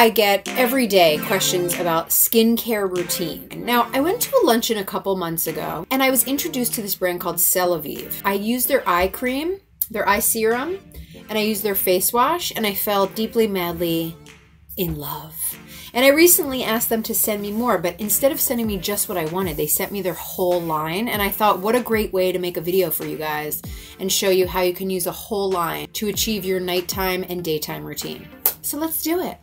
I get every day questions about skincare routine. Now, I went to a luncheon a couple months ago and I was introduced to this brand called Celavive. I used their eye cream, their eye serum, and I used their face wash, and I fell deeply, madly in love. And I recently asked them to send me more, but instead of sending me just what I wanted, they sent me their whole line. And I thought, what a great way to make a video for you guys and show you how you can use a whole line to achieve your nighttime and daytime routine. So let's do it.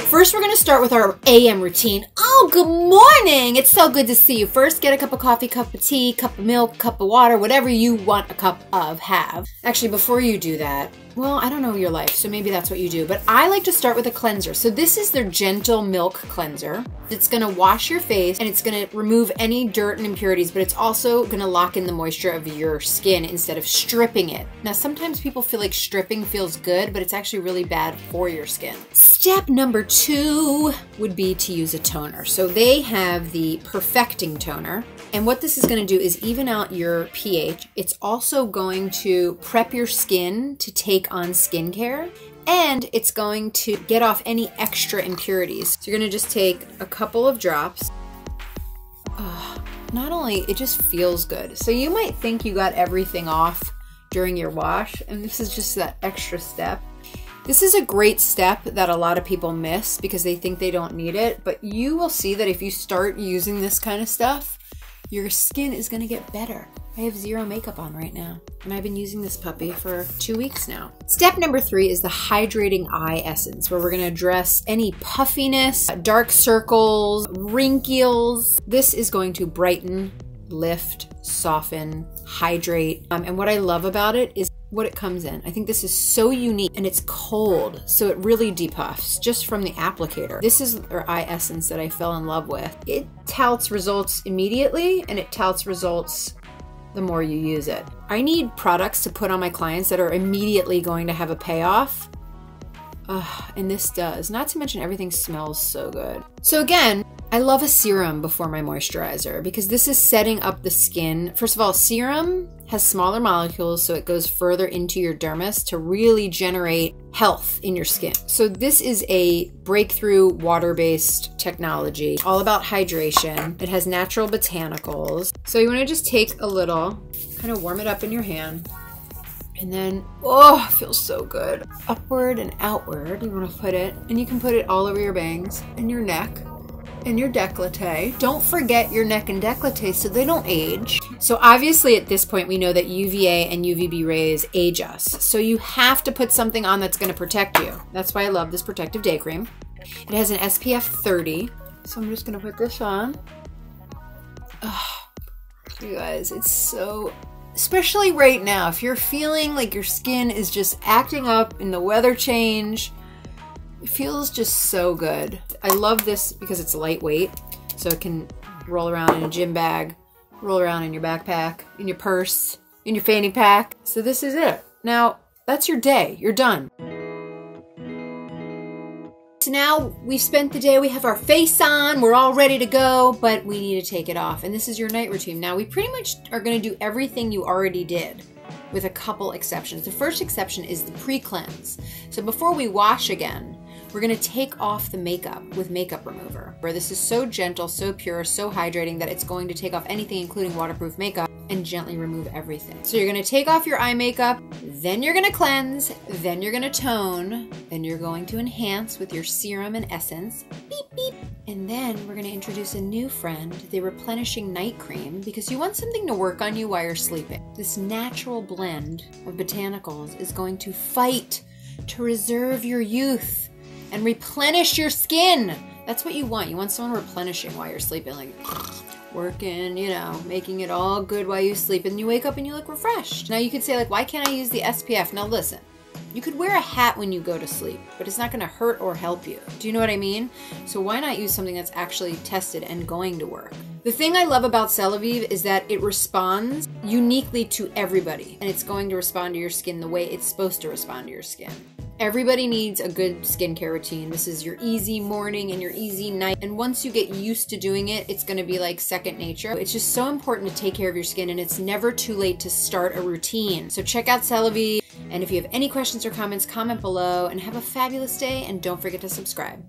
First, we're gonna start with our AM routine. Oh, good morning! It's so good to see you. First, get a cup of coffee, cup of tea, cup of milk, cup of water, whatever you want a cup of, have. Actually, before you do that, well, I don't know your life, so maybe that's what you do, but I like to start with a cleanser. So this is their gentle milk cleanser. It's gonna wash your face and it's gonna remove any dirt and impurities, but it's also gonna lock in the moisture of your skin instead of stripping it. Now, sometimes people feel like stripping feels good, but it's actually really bad for your skin. Step number 2 would be to use a toner. So they have the Perfecting Toner. And what this is going to do is even out your pH. It's also going to prep your skin to take on skincare, and it's going to get off any extra impurities. So you're going to just take a couple of drops. Not only, it just feels good. So you might think you got everything off during your wash, and this is just that extra step. This is a great step that a lot of people miss because they think they don't need it, but you will see that if you start using this kind of stuff, your skin is gonna get better. I have zero makeup on right now, and I've been using this puppy for 2 weeks now. Step number 3 is the Hydrating Eye Essence, where we're gonna address any puffiness, dark circles, wrinkles. This is going to brighten, lift, soften, hydrate. And what I love about it is what it comes in. I think this is so unique, and it's cold, so it really depuffs just from the applicator. This is our eye essence that I fell in love with. It touts results immediately, and it touts results the more you use it. I need products to put on my clients that are immediately going to have a payoff. And this does. Not to mention everything smells so good. So again, I love a serum before my moisturizer because this is setting up the skin. First of all, serum has smaller molecules, so it goes further into your dermis to really generate health in your skin. So this is a breakthrough water-based technology, all about hydration. It has natural botanicals. So you wanna just take a little, kind of warm it up in your hand, and then, oh, it feels so good. Upward and outward, you wanna put it, and you can put it all over your bangs and your neck and your décolleté. Don't forget your neck and décolleté so they don't age. So obviously at this point we know that UVA and UVB rays age us. So you have to put something on that's gonna protect you. That's why I love this protective day cream. It has an SPF 30. So I'm just gonna put this on. Oh, you guys, it's so, especially right now, if you're feeling like your skin is just acting up in the weather change, it feels just so good. I love this because it's lightweight, so it can roll around in a gym bag, roll around in your backpack, in your purse, in your fanny pack. So this is it. Now, that's your day. You're done. So now we've spent the day, we have our face on, we're all ready to go, but we need to take it off. And this is your night routine. Now we pretty much are gonna do everything you already did, with a couple exceptions. The first exception is the pre-cleanse. So before we wash again, we're gonna take off the makeup with makeup remover. Where this is so gentle, so pure, so hydrating that it's going to take off anything including waterproof makeup and gently remove everything. So you're gonna take off your eye makeup, then you're gonna cleanse, then you're gonna tone, then you're going to enhance with your serum and essence, beep beep. And then we're gonna introduce a new friend, the replenishing night cream, because you want something to work on you while you're sleeping. This natural blend of botanicals is going to fight to reserve your youth and replenish your skin. That's what you want. You want someone replenishing while you're sleeping, like working, you know, making it all good while you sleep, and you wake up and you look refreshed. Now you could say like, why can't I use the SPF? Now listen, you could wear a hat when you go to sleep, but it's not gonna hurt or help you. Do you know what I mean? So why not use something that's actually tested and going to work? The thing I love about Celavive is that it responds uniquely to everybody, and it's going to respond to your skin the way it's supposed to respond to your skin. Everybody needs a good skincare routine. This is your easy morning and your easy night. And once you get used to doing it, it's gonna be like second nature. It's just so important to take care of your skin, and it's never too late to start a routine. So check out Celavive. And if you have any questions or comments, comment below, and have a fabulous day, and don't forget to subscribe.